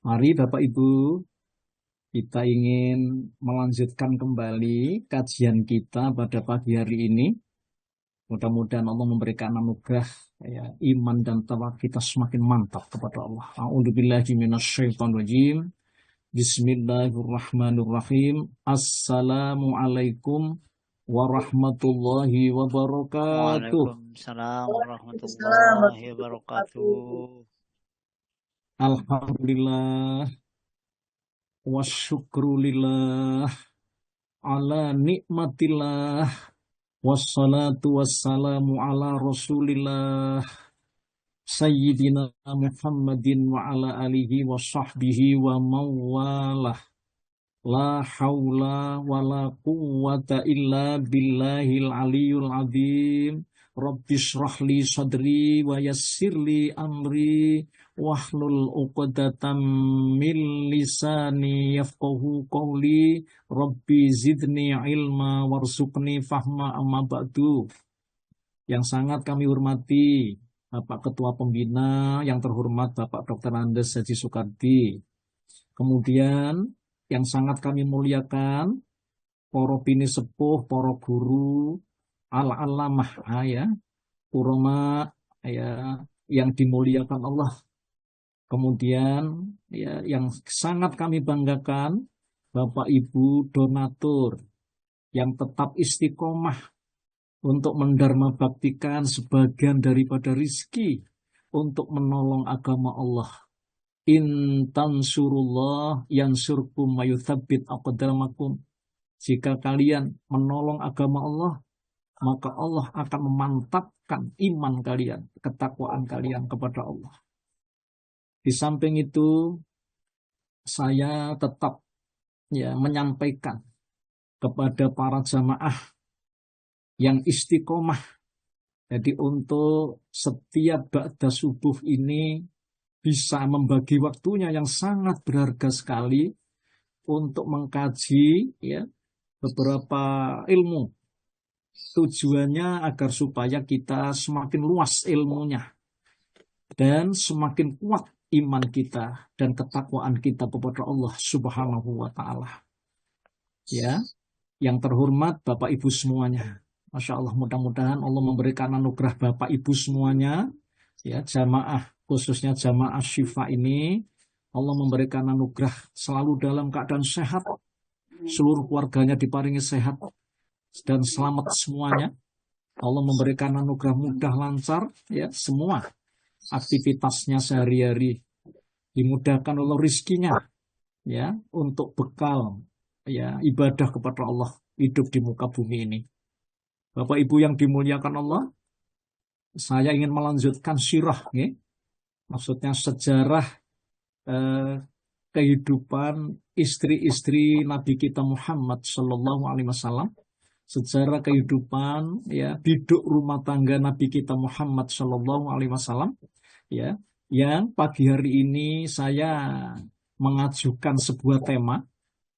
Mari Bapak Ibu, kita ingin melanjutkan kembali kajian kita pada pagi hari ini. Mudah-mudahan Allah memberikan anugerah ya, iman dan tawakal kita semakin mantap kepada Allah. A'udzubillahi minasyaitonirrajim. Bismillahirrahmanirrahim. Assalamualaikum warahmatullahi wabarakatuh. Waalaikumsalam Waalaikumsalam warahmatullahi warahmatullahi wabarakatuh. Alhamdulillah wa syukrulillah ala nikmatillah. Wassalatu wassalamu ala rasulillah Sayyidina Muhammadin wa ala alihi wa sahbihi wa mawalah. La hawla wa la quwwata illa billahil aliyul azim. Rabbi shrah li sadri wa yassir li amri wahlul uqdatam min lisani yafqahu qawli. Rabbi zidni ilma warzuqni fahma amma ba'du. Yang sangat kami hormati Bapak Ketua Pembina, yang terhormat Bapak Dr. Andes Haji Soekardi. Kemudian yang sangat kami muliakan para bini sepuh, para guru, al-alamah ya, ulama ya, yang dimuliakan Allah. Kemudian ya, yang sangat kami banggakan Bapak Ibu donatur yang tetap istiqomah untuk mendarma baktikan sebagian daripada rizki untuk menolong agama Allah. In tansurullah yansurkum wa yuthabbit aqdamakum. Jika kalian menolong agama Allah, maka Allah akan memantapkan iman kalian, ketakwaan kalian kepada Allah. Di samping itu, saya tetap ya menyampaikan kepada para jamaah yang istiqomah. Jadi untuk setiap ba'da subuh ini bisa membagi waktunya yang sangat berharga sekali untuk mengkaji ya beberapa ilmu. Tujuannya agar supaya kita semakin luas ilmunya dan semakin kuat iman kita dan ketakwaan kita kepada Allah Subhanahu wa taala. Ya, yang terhormat Bapak Ibu semuanya. Masya Allah, mudah-mudahan Allah memberikan anugerah Bapak Ibu semuanya, ya jamaah, khususnya jamaah Syifa ini, Allah memberikan anugerah selalu dalam keadaan sehat, seluruh keluarganya diparingi sehat dan selamat semuanya. Allah memberikan anugerah mudah lancar, ya semua aktivitasnya sehari-hari dimudahkan oleh rizkinya, ya untuk bekal, ya ibadah kepada Allah hidup di muka bumi ini. Bapak Ibu yang dimuliakan Allah, saya ingin melanjutkan sirah, ya. Maksudnya sejarah kehidupan istri-istri Nabi kita Muhammad Sallallahu Alaihi Wasallam, sejarah kehidupan ya biduk rumah tangga Nabi kita Muhammad Sallallahu Alaihi Wasallam, ya, yang pagi hari ini saya mengajukan sebuah tema.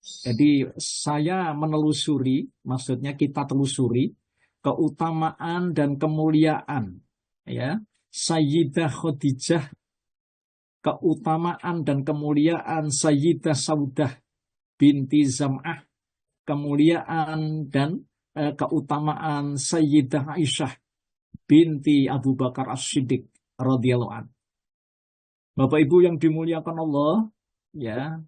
Jadi saya menelusuri, maksudnya kita telusuri keutamaan dan kemuliaan ya Sayyidah Khadijah, keutamaan dan kemuliaan Sayyidah Saudah binti Zam'ah, kemuliaan dan keutamaan Sayyidah Aisyah binti Abu Bakar As-Siddiq radhiyallahu anhu. Bapak Ibu yang dimuliakan Allah, ya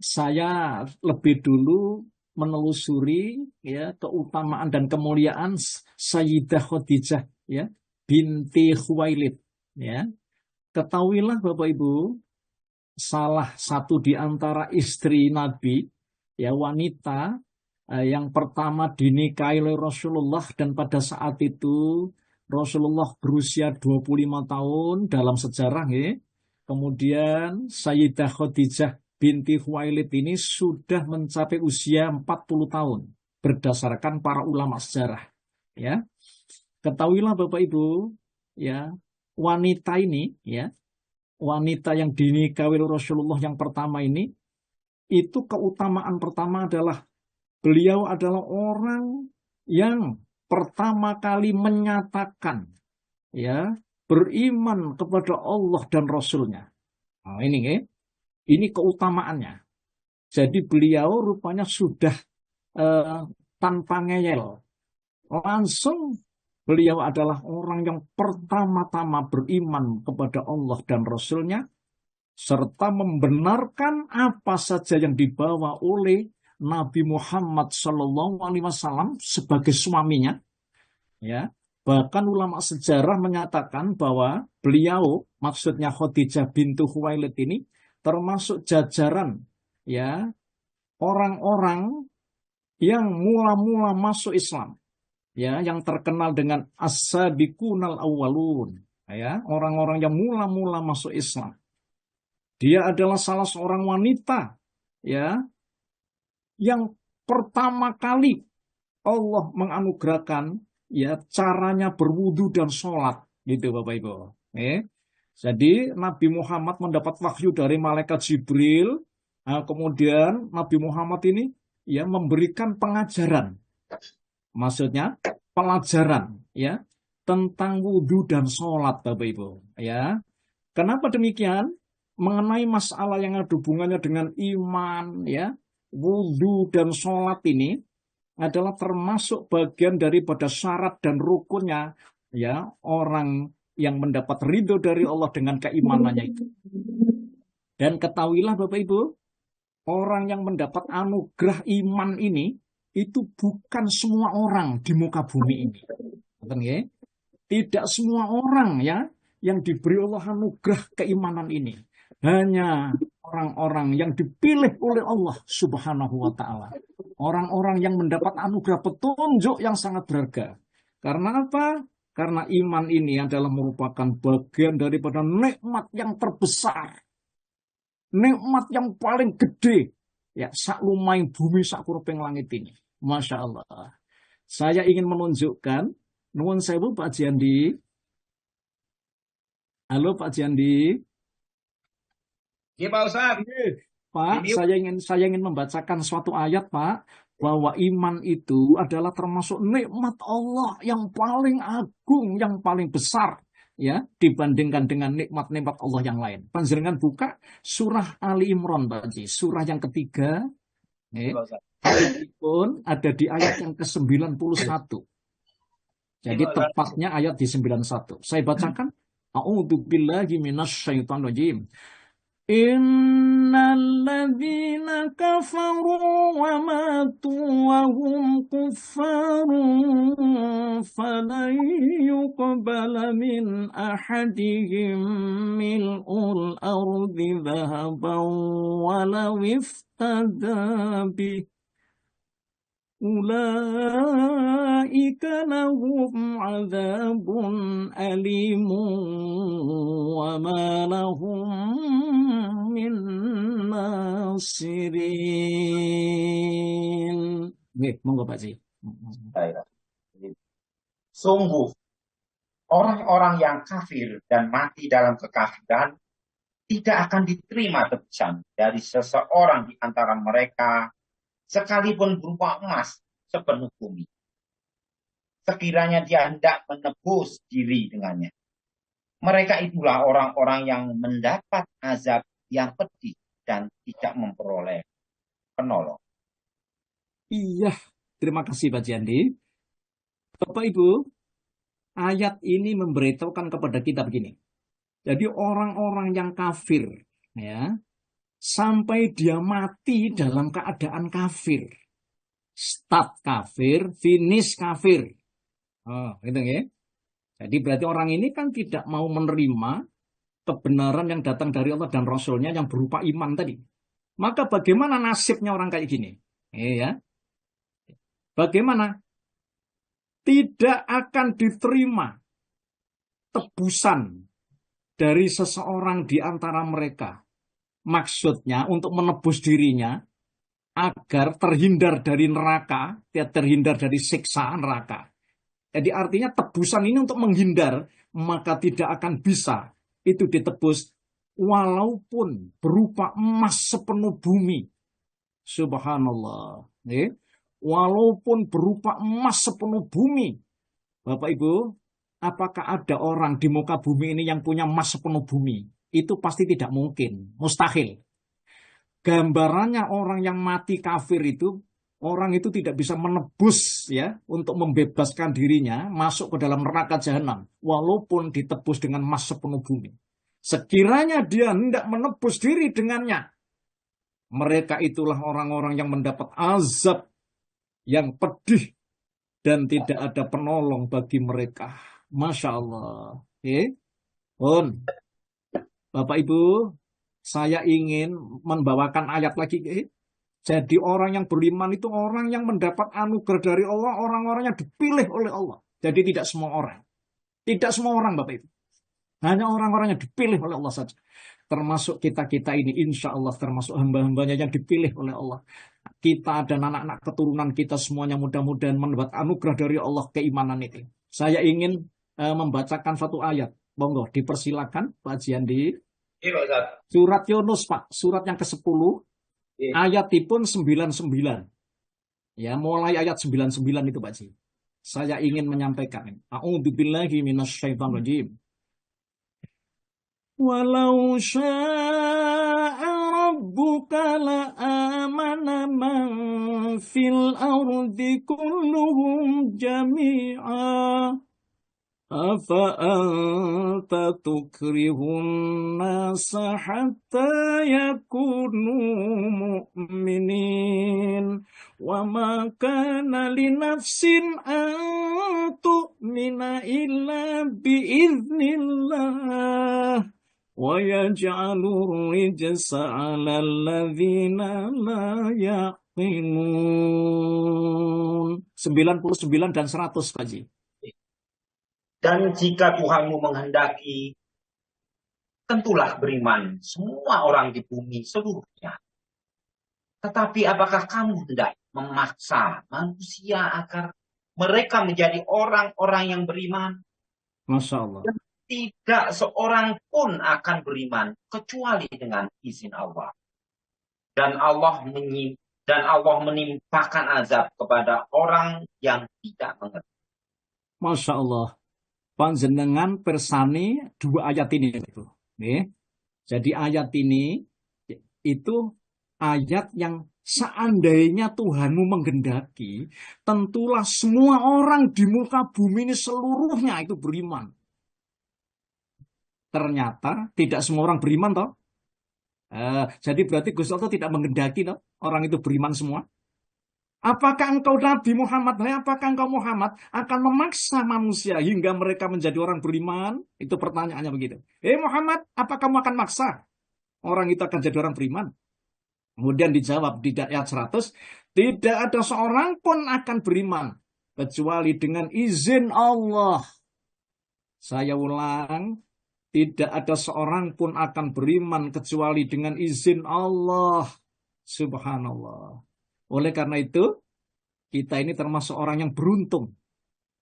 saya lebih dulu menelusuri ya keutamaan dan kemuliaan Sayyidah Khadijah ya binti Khuwailid ya. Ketahuilah Bapak Ibu, salah satu di antara istri Nabi ya wanita yang pertama dinikahi oleh Rasulullah, dan pada saat itu Rasulullah berusia 25 tahun dalam sejarah ya. Kemudian Sayyidah Khadijah binti Khuwailid ini sudah mencapai usia 40 tahun berdasarkan para ulama sejarah ya. Ketahuilah Bapak Ibu ya, wanita ini ya, wanita yang dinikahi oleh Rasulullah yang pertama ini, itu keutamaan pertama adalah beliau adalah orang yang pertama kali menyatakan ya beriman kepada Allah dan Rasulnya. Nah, ini keutamaannya. Jadi beliau rupanya sudah eh, tanpa ngeyel. Langsung beliau adalah orang yang pertama-tama beriman kepada Allah dan Rasul-Nya, serta membenarkan apa saja yang dibawa oleh Nabi Muhammad SAW sebagai suaminya. Ya, bahkan ulama sejarah menyatakan bahwa beliau, maksudnya Khadijah bintu Khuwailid ini, termasuk jajaran ya orang-orang yang mula-mula masuk Islam, ya, yang terkenal dengan as-sabiqunal awwalun, ya, orang-orang yang mula-mula masuk Islam. Dia adalah salah seorang wanita, ya, yang pertama kali Allah menganugerahkan ya caranya berwudu dan sholat, gitu Bapak Ibu. Jadi Nabi Muhammad mendapat wahyu dari malaikat Jibril. Nah, kemudian Nabi Muhammad ini ya memberikan pengajaran, maksudnya pelajaran ya tentang wudhu dan sholat Bapak Ibu. Ya, kenapa demikian? Mengenai masalah yang ada hubungannya dengan iman, ya, wudhu dan sholat ini adalah termasuk bagian daripada syarat dan rukunnya, ya, orang yang mendapat ridho dari Allah dengan keimanannya itu. Dan ketahuilah Bapak Ibu, orang yang mendapat anugerah iman ini itu bukan semua orang di muka bumi ini. Tidak semua orang ya yang diberi Allah anugerah keimanan ini. Hanya orang-orang yang dipilih oleh Allah Subhanahu wa Ta'ala. Orang-orang yang mendapat anugerah petunjuk yang sangat berharga. Karena apa? Karena iman ini adalah merupakan bagian daripada nikmat yang terbesar. Nikmat yang paling gede. Ya, sak lumai bumi, sak kuruping langit ini. Masya Allah. Saya ingin menunjukkan, nuwun sewu Pak Jiandi. Halo Pak Jiandi. Iya Pak Ustadz. Pak, saya ingin membacakan suatu ayat Pak, bahwa iman itu adalah termasuk nikmat Allah yang paling agung, yang paling besar, ya, dibandingkan dengan nikmat-nikmat Allah yang lain. Panjenengan buka surah Ali Imran, Pak Ji, surah yang ketiga, pun ada di ayat yang ke-91. Jadi tepatnya ayat di 91. Saya bacakan. A'udzubillahi minasyaitonir rajim. Innalladzina kafaru wa matu wa hum kuffarun falan yuqbala min ahadihim mil'ul ardi dhahaban walau iftada bih. Ulaika lahum adzabun alimun wa ma lahum min nasirin. Monggo Pak Ji. Sungguh orang-orang yang kafir dan mati dalam kekafiran tidak akan diterima tebusan dari seseorang di antara mereka, sekalipun berupa emas sepenuh bumi, sekiranya dia hendak menebus diri dengannya. Mereka itulah orang-orang yang mendapat azab yang pedih dan tidak memperoleh penolong. Iya, terima kasih Pak Jandi. Bapak Ibu, ayat ini memberitahukan kepada kita begini. Jadi orang-orang yang kafir, ya, sampai dia mati dalam keadaan kafir. Start kafir, finish kafir. Oh, gitu ya. Jadi berarti orang ini kan tidak mau menerima kebenaran yang datang dari Allah dan Rasul-Nya yang berupa iman tadi. Maka bagaimana nasibnya orang kayak gini? Ya. Bagaimana? Tidak akan diterima tebusan dari seseorang di antara mereka. Maksudnya untuk menebus dirinya agar terhindar dari neraka, terhindar dari siksa neraka. Jadi artinya tebusan ini untuk menghindar, maka tidak akan bisa itu ditebus walaupun berupa emas sepenuh bumi. Subhanallah. Walaupun berupa emas sepenuh bumi. Bapak Ibu, apakah ada orang di muka bumi ini yang punya emas sepenuh bumi? itu pasti tidak mungkin, mustahil. Gambarannya orang yang mati kafir itu, orang itu tidak bisa menebus ya untuk membebaskan dirinya masuk ke dalam neraka jahanam walaupun ditebus dengan emas sepenuh bumi. Sekiranya dia hendak menebus diri dengannya, mereka itulah orang-orang yang mendapat azab yang pedih dan tidak ada penolong bagi mereka. Masya Allah. Oke. Pun, Bapak Ibu, saya ingin membawakan ayat lagi. Jadi orang yang beriman itu orang yang mendapat anugerah dari Allah, orang-orang yang dipilih oleh Allah. Jadi tidak semua orang. Tidak semua orang, Bapak Ibu. Hanya orang-orang yang dipilih oleh Allah saja. Termasuk kita-kita ini, insya Allah termasuk hamba-hambanya yang dipilih oleh Allah. Kita dan anak-anak keturunan kita semuanya mudah-mudahan mendapat anugerah dari Allah keimanan itu. Saya ingin membacakan satu ayat. Monggo, dipersilakan Pak Jiandi. Surat Yunus, Pak. Surat yang ke-10. Ayatipun 99. Ya, mulai ayat 99 itu, Pak Ji. Saya ingin menyampaikan. A'udzubillahi minasyaitonirrajim. Walau sya'a rabbuka la'amana man fil ardi kulluhum jami'a. Afa'anta tukrihun nasa hatta yakunu mu'minin wa ma kana li nafsin an tu'mina illa biiznillah wa yaj'alur rijsa 'alal ladzina la yaqilun. 99 dan 100, Pak Ji. Dan jika Tuhanmu menghendaki, tentulah beriman semua orang di bumi seluruhnya. Tetapi apakah kamu hendak memaksa manusia agar mereka menjadi orang-orang yang beriman? Masya Allah. Dan tidak seorang pun akan beriman kecuali dengan izin Allah. Dan Allah menimpakan azab kepada orang yang tidak mengerti. Masya Allah. Panjenengan persani dua ayat ini itu. Jadi ayat ini itu ayat yang seandainya Tuhanmu menghendaki, tentulah semua orang di muka bumi ini seluruhnya itu beriman. Ternyata tidak semua orang beriman toh. Jadi berarti Gusti Allah tidak menghendaki toh orang itu beriman semua. Apakah engkau Nabi Muhammad, apakah engkau Muhammad akan memaksa manusia hingga mereka menjadi orang beriman? Itu pertanyaannya begitu. Muhammad, apa kamu akan maksa orang itu akan jadi orang beriman? Kemudian dijawab di ayat 100, tidak ada seorang pun akan beriman kecuali dengan izin Allah. Saya ulang, tidak ada seorang pun akan beriman kecuali dengan izin Allah. Subhanallah. Oleh karena itu, kita ini termasuk orang yang beruntung.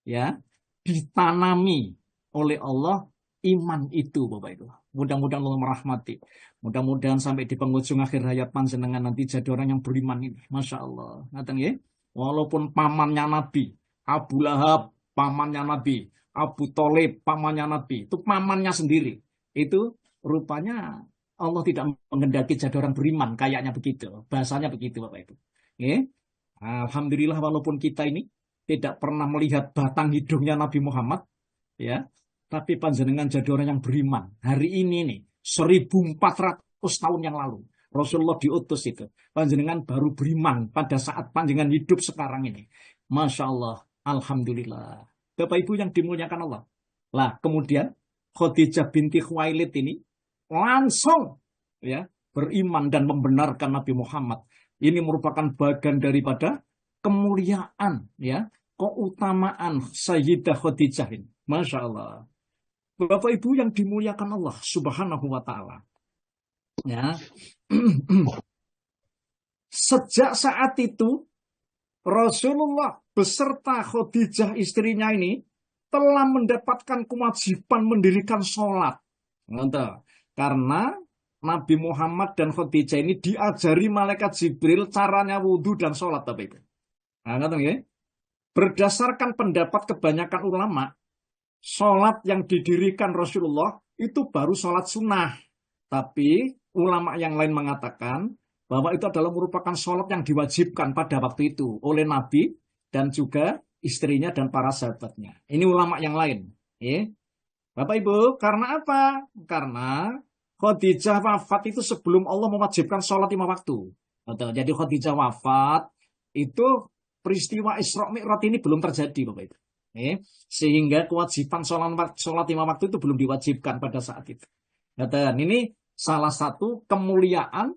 Ya, ditanami oleh Allah iman itu, Bapak Ibu. Mudah-mudahan Allah merahmati. Mudah-mudahan sampai di penghujung akhir hayat panjenengan nanti jadi orang yang beriman ini. Masya Allah. Ngaten ya? Walaupun pamannya Nabi, Abu Lahab, pamannya Nabi, Abu Thalib, pamannya Nabi, itu pamannya sendiri. Itu rupanya Allah tidak menghendaki jadi orang beriman, kayaknya begitu. Bahasanya begitu, Bapak Ibu. Alhamdulillah walaupun kita ini tidak pernah melihat batang hidungnya Nabi Muhammad, ya, tapi panjenengan jadi orang yang beriman. Hari ini nih, 1400 tahun yang lalu, Rasulullah diutus itu. Panjenengan baru beriman pada saat panjenengan hidup sekarang ini. Masya Allah, Alhamdulillah. Bapak Ibu yang dimuliakan Allah. Lah, kemudian Khadijah binti Khuwailid ini langsung ya beriman dan membenarkan Nabi Muhammad. Ini merupakan bagian daripada kemuliaan, ya, keutamaan Sayyidah Khadijah ini. Masya Allah. Bapak Ibu yang dimuliakan Allah Subhanahu wa Ta'ala. Ya. Sejak saat itu, Rasulullah beserta Khadijah istrinya ini telah mendapatkan kewajiban mendirikan sholat. Karena Nabi Muhammad dan Khadijah ini diajari malaikat Jibril caranya wudhu dan sholat. Berdasarkan pendapat kebanyakan ulama, sholat yang didirikan Rasulullah itu baru sholat sunnah. Tapi ulama yang lain mengatakan bahwa itu adalah merupakan sholat yang diwajibkan pada waktu itu oleh Nabi dan juga istrinya dan para sahabatnya. Ini ulama yang lain. Ya. Bapak Ibu, karena apa? Karena Khadijah wafat itu sebelum Allah mewajibkan sholat 5 waktu. Betul. Jadi Khadijah wafat itu peristiwa Isra Mi'raj ini belum terjadi, Bapak Ibu. Sehingga kewajiban sholat 5 waktu itu belum diwajibkan pada saat itu. Dan ini salah satu kemuliaan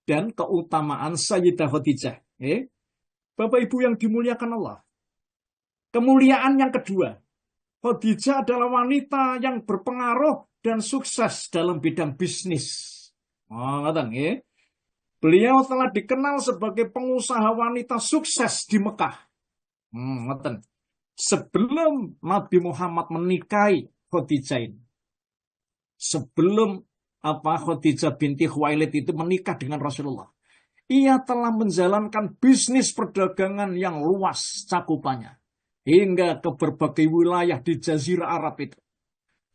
dan keutamaan Sayyidah Khadijah. Bapak Ibu yang dimuliakan Allah. Kemuliaan yang kedua, Khadijah adalah wanita yang berpengaruh dan sukses dalam bidang bisnis. Beliau telah dikenal sebagai pengusaha wanita sukses di Mekah. Sebelum Nabi Muhammad menikahi Khadijah ini, sebelum Khadijah binti Khuwailid itu menikah dengan Rasulullah, ia telah menjalankan bisnis perdagangan yang luas cakupannya hingga ke berbagai wilayah di Jazirah Arab itu.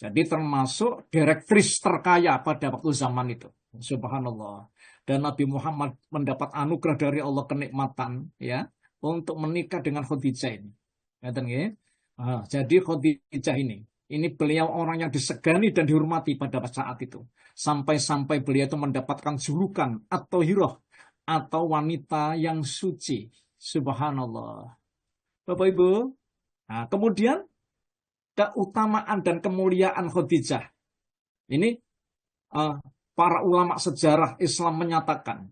Jadi termasuk direktris terkaya pada waktu zaman itu. Subhanallah. Dan Nabi Muhammad mendapat anugerah dari Allah kenikmatan ya untuk menikah dengan Khadijah ini. Jadi Khadijah ini beliau orang yang disegani dan dihormati pada saat itu. Sampai-sampai beliau itu mendapatkan julukan atau hiroh atau wanita yang suci. Subhanallah. Bapak Ibu. Nah, kemudian keutamaan dan kemuliaan Khadijah. Ini para ulama sejarah Islam menyatakan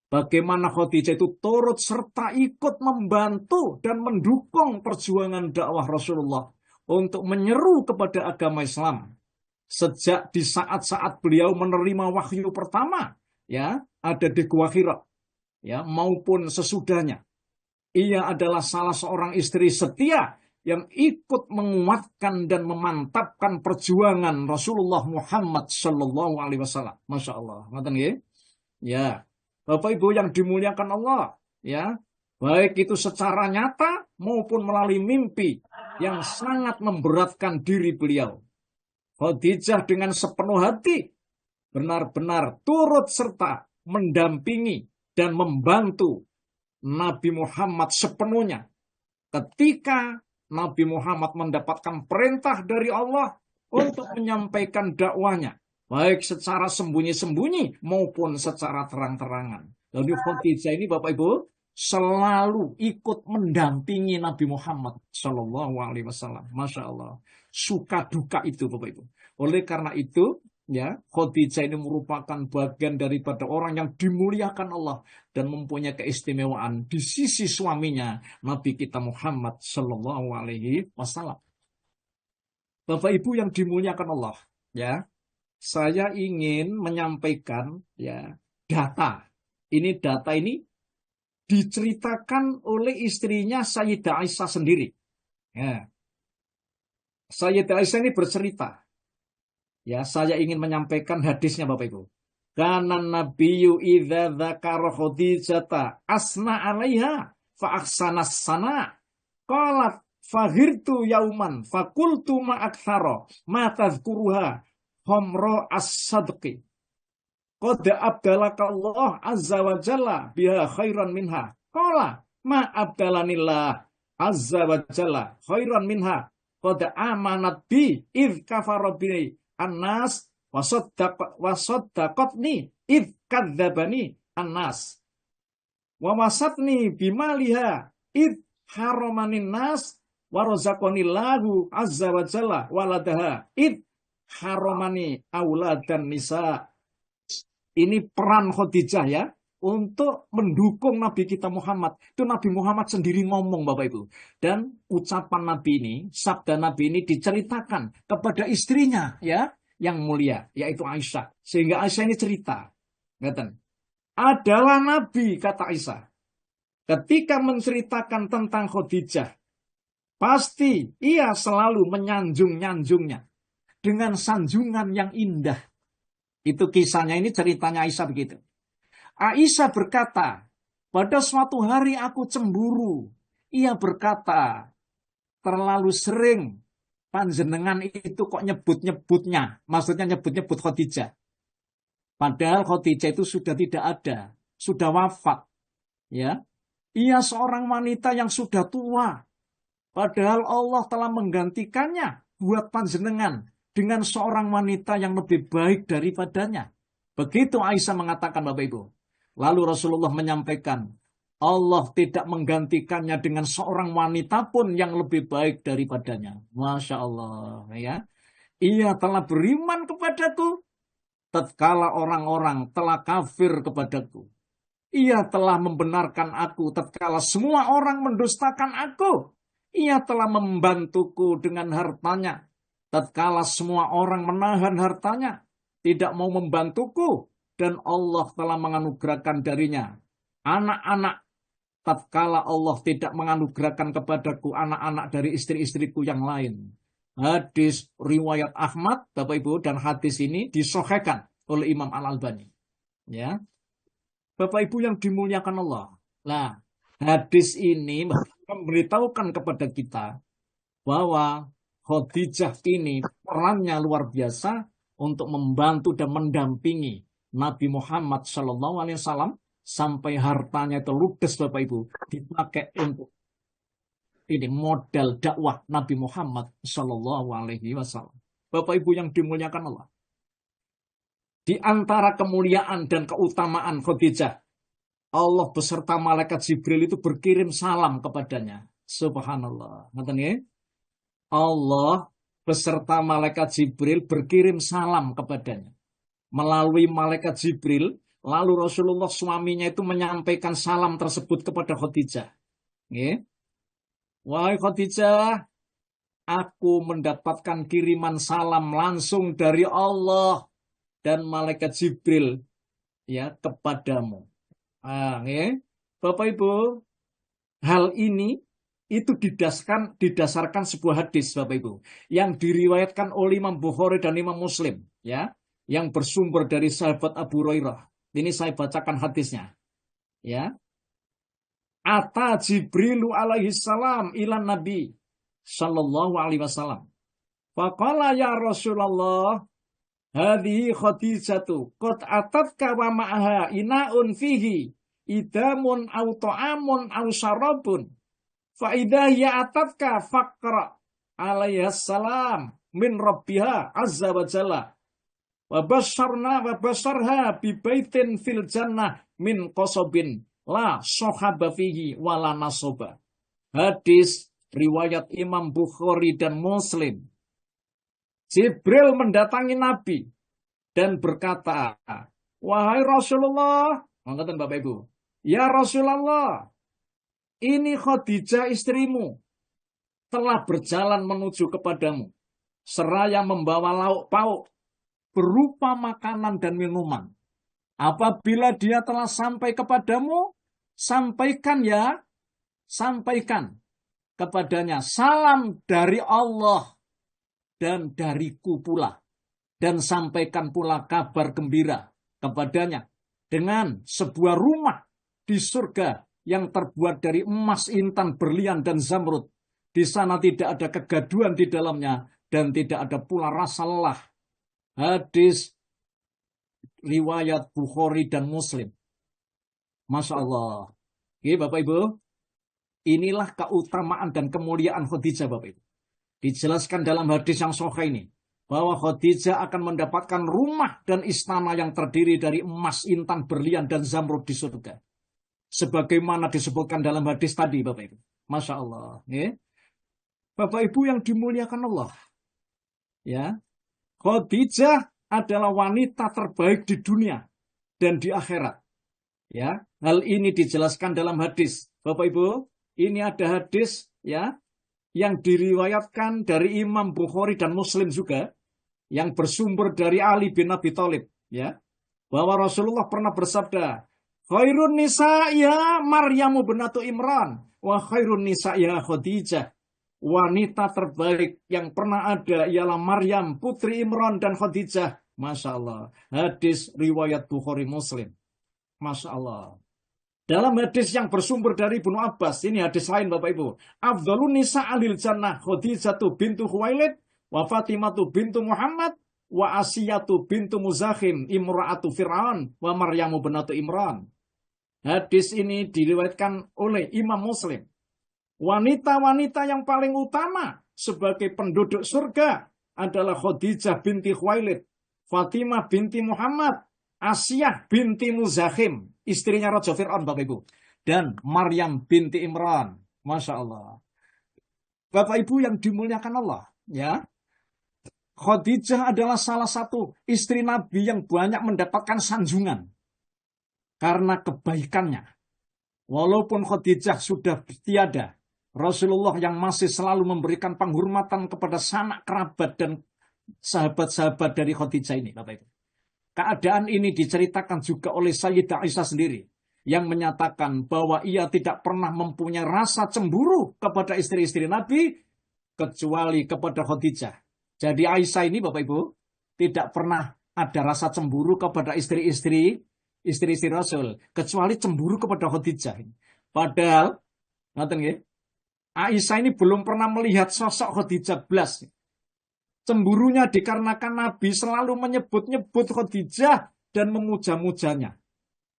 bagaimana Khadijah itu turut serta ikut membantu dan mendukung perjuangan dakwah Rasulullah untuk menyeru kepada agama Islam. Sejak di saat-saat beliau menerima wahyu pertama, ya, ada di Gua Hira, ya, maupun sesudahnya. Ia adalah salah seorang istri setia yang ikut menguatkan dan memantapkan perjuangan Rasulullah Muhammad Sallallahu Alaihi Wasallam. Masya Allah, ya, Bapak Ibu yang dimuliakan Allah, ya, baik itu secara nyata maupun melalui mimpi yang sangat memberatkan diri beliau. Khadijah dengan sepenuh hati benar-benar turut serta mendampingi dan membantu Nabi Muhammad sepenuhnya ketika Nabi Muhammad mendapatkan perintah dari Allah untuk menyampaikan dakwanya, baik secara sembunyi-sembunyi maupun secara terang-terangan. Lalu Khadijah ini Bapak Ibu selalu ikut mendampingi Nabi Muhammad Shallallahu Alaihi Wasallam. Masya Allah, suka duka itu Bapak Ibu. Oleh karena itu, ya, Khadijah ini merupakan bagian daripada orang yang dimuliakan Allah dan mempunyai keistimewaan di sisi suaminya Nabi kita Muhammad Sallallahu Alaihi Wasallam. Bapak Ibu yang dimuliakan Allah, ya, saya ingin menyampaikan ya data. Data ini diceritakan oleh istrinya Sayyidah Aisyah sendiri. Ya. Sayyidah Aisyah ini bercerita. Ya, saya ingin menyampaikan hadisnya Bapak Ibu. Kana nabiyyu idza dzakara Khadijata asna 'alaiha fa ahsana sana. Qalat fahirtu yauman fakultu ma aktsara ma tadhkuruha khamra as-sadqi. Qad abdalaka Allah azza wa jalla biha khairan minha. Qala ma abdalanillah azza wa jalla khairan minha. Qad amanat bi idh kafara bi An-nas wasaddaqatni id kadzdzabani an-nas wa wasatni bimaliha id haramanin nas wa razaqanillahu azza wa jalla waladaha id haramani auladan nisa. Ini peran Khadijah ya untuk mendukung Nabi kita Muhammad. Itu Nabi Muhammad sendiri ngomong Bapak Ibu. Dan ucapan Nabi ini, sabda Nabi ini diceritakan kepada istrinya ya yang mulia, yaitu Aisyah. Sehingga Aisyah ini cerita. Adalah Nabi, kata Aisyah. Ketika menceritakan tentang Khadijah, pasti ia selalu menyanjung-nyanjungnya dengan sanjungan yang indah. Itu kisahnya ini, ceritanya Aisyah begitu. Aisyah berkata, pada suatu hari aku cemburu. Ia berkata, terlalu sering panjenengan itu kok nyebut-nyebutnya. Maksudnya nyebut-nyebut Khadijah. Padahal Khadijah itu sudah tidak ada, sudah wafat. Ya, ia seorang wanita yang sudah tua. Padahal Allah telah menggantikannya buat panjenengan dengan seorang wanita yang lebih baik daripadanya. Begitu Aisyah mengatakan, Bapak Ibu. Lalu Rasulullah menyampaikan, Allah tidak menggantikannya dengan seorang wanita pun yang lebih baik daripadanya. Masya Allah. Ya. Ia telah beriman kepadaku tatkala orang-orang telah kafir kepadaku. Ia telah membenarkan aku tatkala semua orang mendustakan aku. Ia telah membantuku dengan hartanya tatkala semua orang menahan hartanya, tidak mau membantuku, dan Allah telah menganugerahkan darinya anak-anak tatkala Allah tidak menganugerahkan kepadaku anak-anak dari istri-istriku yang lain. Hadis riwayat Ahmad, Bapak Ibu, dan hadis ini disahihkan oleh Imam Al-Albani. Ya, Bapak Ibu yang dimuliakan Allah. Nah, hadis ini memberitahukan kepada kita bahwa Khadijah ini perannya luar biasa untuk membantu dan mendampingi Nabi Muhammad SAW sampai hartanya itu ludes, Bapak Ibu, dipakai untuk ini modal dakwah Nabi Muhammad SAW. Bapak Ibu yang dimuliakan Allah. Di antara kemuliaan dan keutamaan Khadijah, Allah beserta malaikat Jibril itu berkirim salam kepadanya. Subhanallah. Allah beserta malaikat Jibril berkirim salam kepadanya. Melalui malaikat Jibril, lalu Rasulullah suaminya itu menyampaikan salam tersebut kepada Khadijah. Wahai Khadijah, aku mendapatkan kiriman salam langsung dari Allah dan malaikat Jibril ya kepadamu. Bapak Ibu, hal ini itu didasarkan sebuah hadis, Bapak Ibu, yang diriwayatkan oleh Imam Bukhari dan Imam Muslim, ya, yang bersumber dari sahabat Abu Hurairah. Ini saya bacakan hadisnya, ya. Ata Jibrilu alaihi salam ila Nabi sallallahu alaihi wasallam. Faqala ya Rasulullah, hadhihi Khadijatu qad atatka wa ma'aha inaun fihi idamun aw ta'amun aw syarabun. Fa idza hiya atatka faqra alaihi salam min rabbiha azza wa jalla. Wa basharha bi baitin fil jannah min qasabin la sohaba fihi wala nasoba. Hadis riwayat Imam Bukhari dan Muslim. Jibril mendatangi Nabi dan berkata, wahai Rasulullah, mengatakan Bapak Ibu, ya Rasulullah, ini Khadijah istrimu telah berjalan menuju kepadamu, seraya membawa lauk pauk berupa makanan dan minuman. Apabila dia telah sampai kepadamu, sampaikan kepadanya salam dari Allah dan dariku pula. Dan sampaikan pula kabar gembira kepadanya dengan sebuah rumah di surga yang terbuat dari emas, intan, berlian, dan zamrud. Di sana tidak ada kegaduhan di dalamnya dan tidak ada pula rasa lelah. Hadis riwayat Bukhari dan Muslim. Masya Allah. Oke, Bapak Ibu, inilah keutamaan dan kemuliaan Khadijah, Bapak Ibu. Dijelaskan dalam hadis yang sahih ini, bahwa Khadijah akan mendapatkan rumah dan istana yang terdiri dari emas, intan, berlian, dan zamrud di surga. Sebagaimana disebutkan dalam hadis tadi, Bapak Ibu. Masya Allah. Ya. Bapak Ibu yang dimuliakan Allah. Ya, Khadijah adalah wanita terbaik di dunia dan di akhirat. Ya, hal ini dijelaskan dalam hadis. Bapak Ibu, ini ada hadis ya yang diriwayatkan dari Imam Bukhari dan Muslim juga, yang bersumber dari Ali bin Abi Thalib, ya, bahwa Rasulullah pernah bersabda, khairun nisa'ya Maryamu binatu Imran wa khairun nisa'ya Khadijah. Wanita terbaik yang pernah ada ialah Maryam, putri Imran dan Khadijah. Masya Allah. Hadis riwayat Bukhari Muslim. Masya Allah. Dalam hadis yang bersumber dari Ibnu Abbas, ini hadis lain Bapak Ibu. Afdhalun nisa alil jannah Khadijatu bintu Khuwailid wa Fatimatu bintu Muhammad wa Asiyatu bintu Muzakhim imra'atu Fir'aun wa Maryamu binatu Imran. Hadis ini diriwayatkan oleh Imam Muslim. Wanita-wanita yang paling utama sebagai penduduk surga adalah Khadijah binti Khuwailid, Fatimah binti Muhammad, Asiyah binti Muzakhim, istrinya Raja Fir'aun, Bapak Ibu, dan Maryam binti Imran. Masya Allah. Bapak Ibu yang dimuliakan Allah, ya. Khadijah adalah salah satu istri Nabi yang banyak mendapatkan sanjungan karena kebaikannya. Walaupun Khadijah sudah tiada, Rasulullah yang masih selalu memberikan penghormatan kepada sanak kerabat dan sahabat-sahabat dari Khadijah ini, Bapak Ibu. Keadaan ini diceritakan juga oleh Sayyidah Aisyah sendiri, yang menyatakan bahwa ia tidak pernah mempunyai rasa cemburu kepada istri-istri Nabi, kecuali kepada Khadijah. Jadi Aisyah ini, Bapak Ibu, tidak pernah ada rasa cemburu kepada istri-istri Rasul, kecuali cemburu kepada Khadijah. Padahal, ngaten nggih, Aisyah ini belum pernah melihat sosok Khadijah blas. Cemburunya dikarenakan Nabi selalu menyebut-nyebut Khadijah dan memuja-mujanya.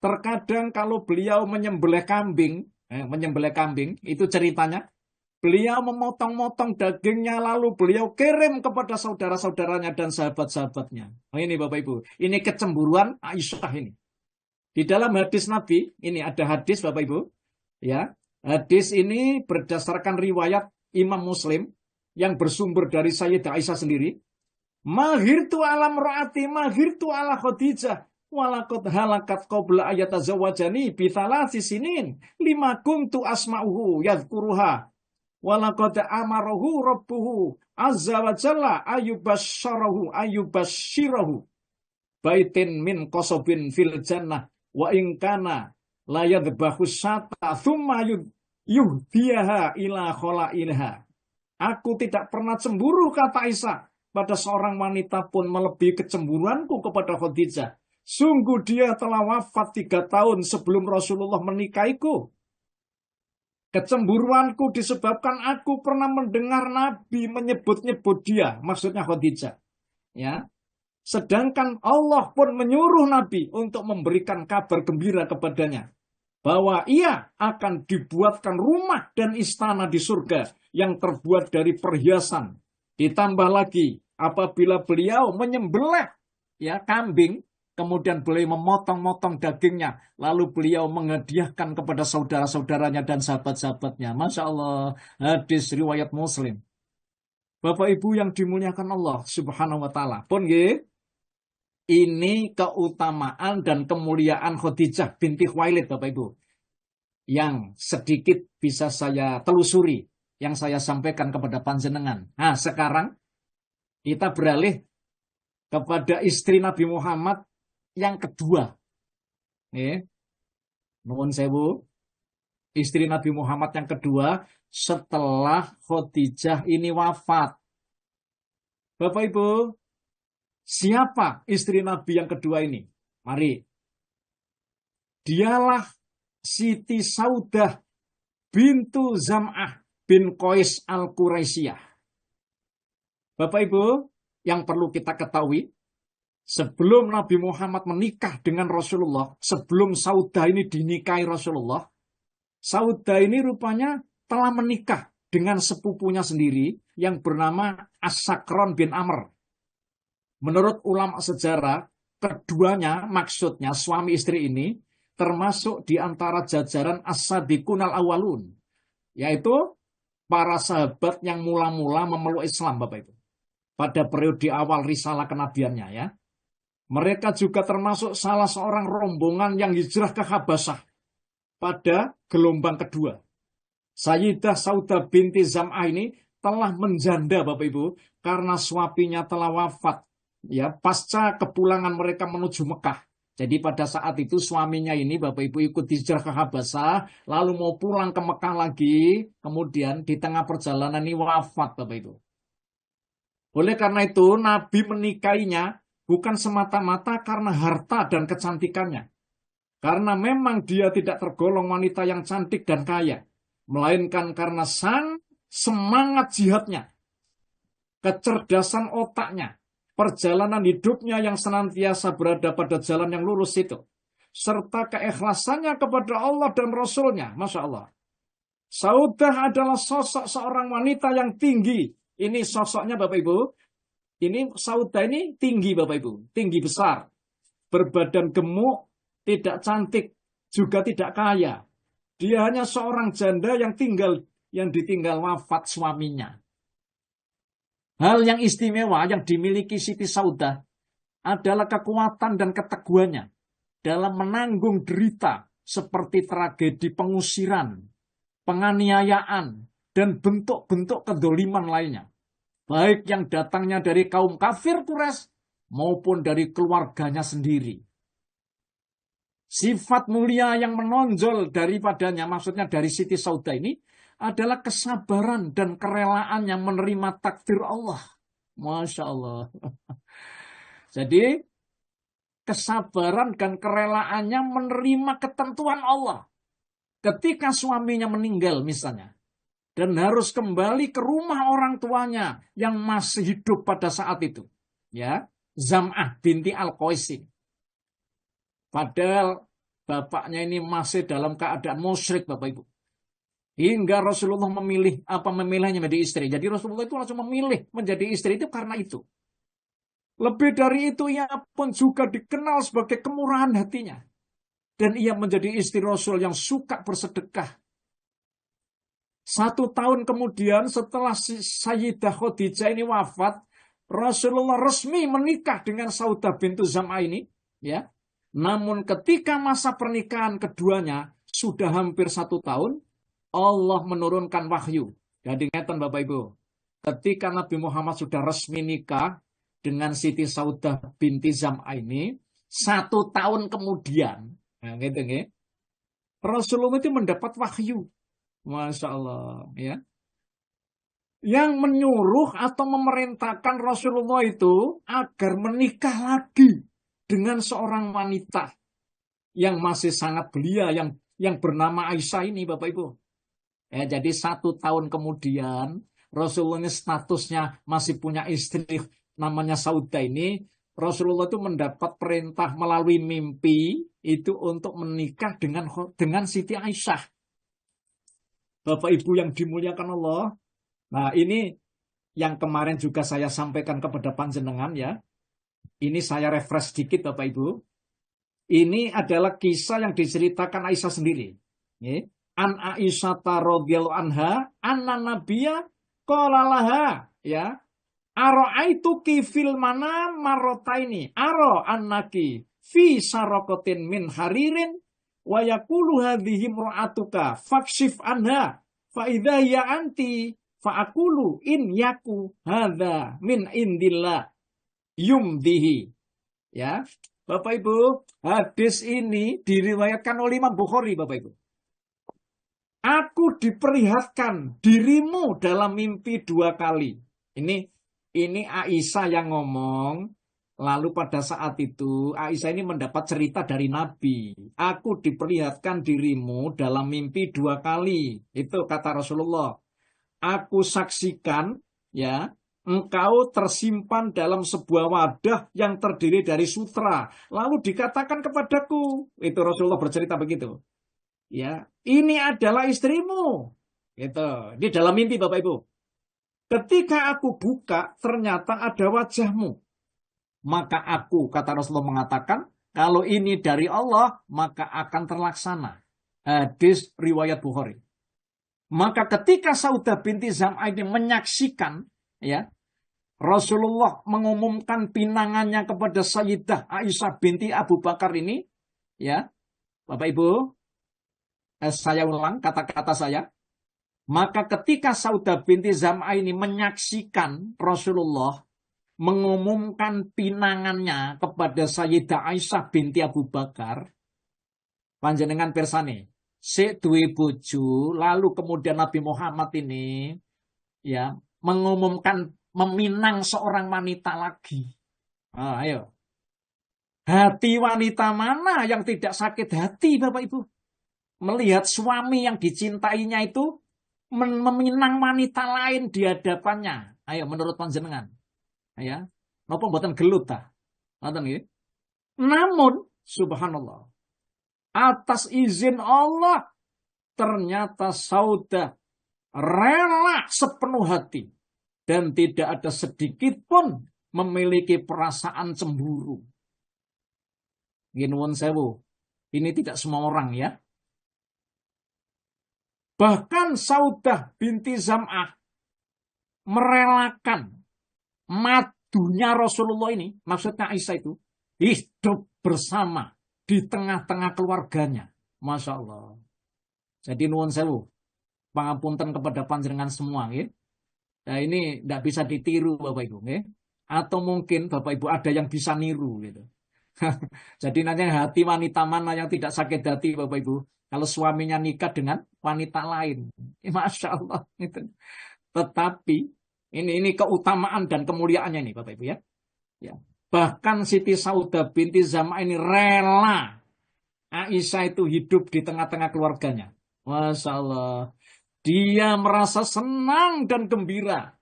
Terkadang kalau beliau menyembelih kambing, itu ceritanya, beliau memotong-motong dagingnya lalu beliau kirim kepada saudara-saudaranya dan sahabat-sahabatnya. Oh, ini Bapak Ibu, ini kecemburuan Aisyah ini. Di dalam hadis Nabi, ini ada hadis Bapak Ibu, ya. Hadis ini berdasarkan riwayat Imam Muslim yang bersumber dari Sayyidah Aisyah sendiri. Mahirtu alam ra'ati, mahirtu ala Khadijah, walakot halakat qabla ayatazawajani bithalasi sinin, lima kuntu asma'uhu yadhkuruha, walakot amarohu rabbuhu azza wa jalla ayubashirahu baitin min qasobin fil jannah wa ingkana layadbahu syata thumma yuhdiyaha ila kholailha. Aku tidak pernah cemburu, kata Aisyah, pada seorang wanita pun melebihi kecemburuanku kepada Khadijah. Sungguh dia telah wafat 3 tahun sebelum Rasulullah menikahiku. Kecemburuanku disebabkan aku pernah mendengar Nabi menyebut-nyebut dia, maksudnya Khadijah. Ya. Sedangkan Allah pun menyuruh Nabi untuk memberikan kabar gembira kepadanya, bahwa ia akan dibuatkan rumah dan istana di surga yang terbuat dari perhiasan. Ditambah lagi, apabila beliau menyembelih kambing, kemudian beliau memotong-motong dagingnya, lalu beliau menghadiahkan kepada saudara-saudaranya dan sahabat-sahabatnya. Masya Allah, hadis riwayat Muslim. Bapak Ibu yang dimuliakan Allah Subhanahu wa Ta'ala. Pun ini keutamaan dan kemuliaan Khadijah binti Khuwailid, Bapak Ibu, yang sedikit bisa saya telusuri, yang saya sampaikan kepada panjenengan. Nah, sekarang kita beralih kepada istri Nabi Muhammad yang kedua. Nuwun sewu, istri Nabi Muhammad yang kedua setelah Khadijah ini wafat. Bapak Ibu, siapa istri Nabi yang kedua ini? Mari. Dialah Siti Saudah bintu Zam'ah bin Qais al-Quraisyah. Bapak Ibu, yang perlu kita ketahui, sebelum Nabi Muhammad menikah dengan Rasulullah, sebelum Saudah ini dinikahi Rasulullah, Saudah ini rupanya telah menikah dengan sepupunya sendiri yang bernama As-Sakron bin Amr. Menurut ulama sejarah, keduanya, maksudnya suami istri ini, termasuk di antara jajaran as-sabiqun al-awwalun, yaitu para sahabat yang mula-mula memeluk Islam, Bapak Ibu, pada periode awal risalah kenabiannya, ya. Mereka juga termasuk salah seorang rombongan yang hijrah ke Habasyah pada gelombang kedua. Sayyidah Saudah binti Zam'ah ini telah menjanda, Bapak Ibu, karena suaminya telah wafat, ya, pasca kepulangan mereka menuju Mekah. Jadi pada saat itu suaminya ini, Bapak Ibu, ikut hijrah ke Habasyah, lalu mau pulang ke Mekah lagi, kemudian di tengah perjalanan ini wafat, Bapak Ibu. Oleh karena itu, Nabi menikahinya bukan semata-mata karena harta dan kecantikannya. Karena memang dia tidak tergolong wanita yang cantik dan kaya, melainkan karena semangat jihadnya, kecerdasan otaknya, perjalanan hidupnya yang senantiasa berada pada jalan yang lurus itu, serta keikhlasannya kepada Allah dan Rasulnya. Masya Allah. Saudah adalah sosok seorang wanita yang tinggi. Ini sosoknya Bapak Ibu. Ini Saudah ini tinggi Bapak Ibu. Tinggi besar. Berbadan gemuk, tidak cantik, juga tidak kaya. Dia hanya seorang janda yang ditinggal wafat suaminya. Hal yang istimewa yang dimiliki Siti Saudah adalah kekuatan dan keteguhannya dalam menanggung derita seperti tragedi pengusiran, penganiayaan, dan bentuk-bentuk kedoliman lainnya. Baik yang datangnya dari kaum kafir Quraisy maupun dari keluarganya sendiri. Sifat mulia yang menonjol daripadanya, maksudnya dari Siti Saudah ini, adalah kesabaran dan kerelaan yang menerima takdir Allah. Masya Allah. Jadi, kesabaran dan kerelaannya menerima ketentuan Allah. Ketika suaminya meninggal misalnya, dan harus kembali ke rumah orang tuanya yang masih hidup pada saat itu. Ya, Zam'ah binti Al-Qaisi. Padahal bapaknya ini masih dalam keadaan musyrik, Bapak Ibu. Hingga Rasulullah memilihnya menjadi istri. Jadi Rasulullah itu langsung memilih menjadi istri itu karena itu. Lebih dari itu, ia pun juga dikenal sebagai kemurahan hatinya. Dan ia menjadi istri Rasul yang suka bersedekah. 1 tahun kemudian setelah Sayyidah Khadijah ini wafat, Rasulullah resmi menikah dengan Saudah bintu Zam'ah ini. Ya. Namun ketika masa pernikahan keduanya sudah hampir 1 tahun, Allah menurunkan wahyu. Jadi ngeten Bapak Ibu, ketika Nabi Muhammad sudah resmi nikah dengan Siti Saudah binti Zam'ah ini, 1 tahun kemudian, nah gitu nggih, Rasulullah itu mendapat wahyu. Masya Allah, ya. Yang menyuruh atau memerintahkan Rasulullah itu agar menikah lagi dengan seorang wanita yang masih sangat belia, yang bernama Aisyah ini, Bapak Ibu. Ya, jadi 1 tahun kemudian Rasulullah ini statusnya masih punya istri namanya Saudah ini. Rasulullah itu mendapat perintah melalui mimpi itu untuk menikah dengan Siti Aisyah. Bapak Ibu yang dimuliakan Allah. Nah, ini yang kemarin juga saya sampaikan kepada panjenengan ya. Ini saya refresh sedikit Bapak Ibu. Ini adalah kisah yang diceritakan Aisyah sendiri. An Aisyah radhiyallahu anha anna nabiyya qala laha ya. Ara'aituki fil manam marrataini. Ara annaki fi saraqatin min haririn wa yaqulu hadhihi imra'atuka fakshif anha fa idza ya anti fa aqulu in yaku hadza min indillah yumdihi. Ya, Bapak Ibu, hadis ini diriwayatkan oleh Imam Bukhari, Bapak Ibu. Aku diperlihatkan dirimu dalam mimpi 2 kali. Ini Aisyah yang ngomong. Lalu pada saat itu Aisyah ini mendapat cerita dari Nabi. Aku diperlihatkan dirimu dalam mimpi 2 kali. Itu kata Rasulullah. Aku saksikan ya, engkau tersimpan dalam sebuah wadah yang terdiri dari sutra. Lalu dikatakan kepadaku, itu Rasulullah bercerita begitu. Ya, ini adalah istrimu. Gitu. Di dalam mimpi Bapak Ibu. Ketika aku buka, ternyata ada wajahmu. Maka aku, kata Rasulullah mengatakan, kalau ini dari Allah, maka akan terlaksana. Hadis riwayat Bukhari. Maka ketika Saudah binti Zam'ah ini menyaksikan, ya, Rasulullah mengumumkan pinangannya kepada Sayyidah Aisyah binti Abu Bakar ini, ya, Bapak Ibu, saya ulang kata-kata saya. Maka ketika Saudah binti Zam'ah ini menyaksikan Rasulullah mengumumkan pinangannya kepada Sayyidah Aisyah binti Abu Bakar, panjenengan persane, sik duwe bojo, lalu kemudian Nabi Muhammad ini ya mengumumkan meminang seorang wanita lagi. Ayo. Hati wanita mana yang tidak sakit hati, Bapak Ibu? Melihat suami yang dicintainya itu meminang wanita lain di hadapannya. Ayo, menurut panjenengan. Ya. Napa mboten gelut ta? Ngoten nggih. Namun subhanallah, atas izin Allah ternyata Saudah rela sepenuh hati dan tidak ada sedikit pun memiliki perasaan cemburu. Nuwun sewu. Ini tidak semua orang ya. Bahkan Saudah binti Zam'ah merelakan madunya Rasulullah ini, maksudnya Aisyah itu, hidup bersama di tengah-tengah keluarganya. Masya Allah. Jadi nuwun sewu, pangapunten kepada panjenengan semua. Ya. Nah ini tidak bisa ditiru Bapak Ibu. Ya. Atau mungkin Bapak Ibu ada yang bisa niru. Gitu. Jadi nanti hati wanita mana yang tidak sakit hati Bapak Ibu. Kalau suaminya nikah dengan wanita lain. Masya Allah. Gitu. Tetapi ini keutamaan dan kemuliaannya nih Bapak Ibu ya. Ya. Bahkan Siti Saudah binti Zam'ah ini rela Aisyah itu hidup di tengah-tengah keluarganya. Masya Allah. Dia merasa senang dan gembira